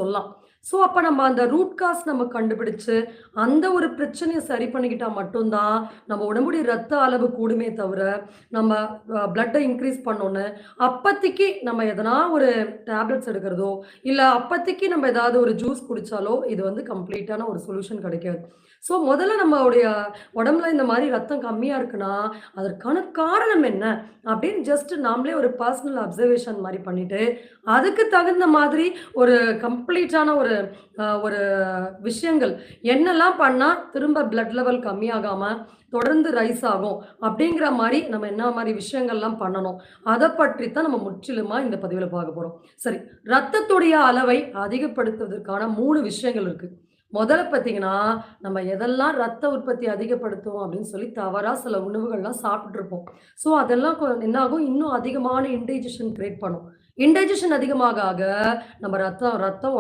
சொல்லலாம். ஸோ, அப்ப நம்ம அந்த ரூட் காஸ் நம்ம கண்டுபிடிச்சு, அந்த ஒரு பிரச்சனைய சரி பண்ணிக்கிட்டா மட்டும் தான், நம்ம உடம்புடைய ரத்த அளவு கூடுமே தவிர, நம்ம பிளட்ட இன்கிரீஸ் பண்ணோன்னு, அப்பத்திக்கு நம்ம எதனா ஒரு டேப்லெட்ஸ் எடுக்கிறதோ, இல்ல அப்பத்திக்கு நம்ம ஏதாவது ஒரு ஜூஸ் குடிச்சாலோ, இது வந்து கம்ப்ளீட்டான ஒரு சொல்யூஷன் கிடைக்காது. ஸோ, முதல்ல நம்மளுடைய உடம்புல இந்த மாரி ரத்தம் கம்மியா இருக்குன்னா, அதற்கான காரணம் என்ன? அப்படின்னு ஜஸ்ட் நாமளே ஒரு பர்சனல் அப்சர்வேஷன் மாரி பண்ணிட்டு, அதுக்கு தகுந்த மாதிரி ஒரு கம்ப்ளீட்டான ஒரு விஷயங்கள் என்னெல்லாம் பண்ணா திரும்ப பிளட் லெவல் கம்மியாகாம தொடர்ந்து ரைஸ் ஆகும் அப்படிங்கிற மாரி நம்ம என்ன மாரி விஷயங்கள்லாம் பண்ணணும். அத பற்றி தான் நம்ம முற்றிலுமா இந்த பதிவுல பார்க்க போறோம். சரி, ரத்தத்துடைய அளவை அதிகப்படுத்துவதற்கான 3 விஷயங்கள் இருக்கு. முதல்ல பார்த்தீங்கன்னா, நம்ம எதெல்லாம் ரத்த உற்பத்தி அதிகப்படுத்தும் அப்படின்னு சொல்லி தவறா சில உணவுகள்லாம் சாப்பிட்டுட்டு இருப்போம். ஸோ அதெல்லாம் என்ன ஆகும், இன்னும் அதிகமான இன்டைஜஷன் கிரியேட் பண்ணும். இன்டைஜஷன் அதிகமாக ஆக நம்ம ரத்தம் ரத்தம்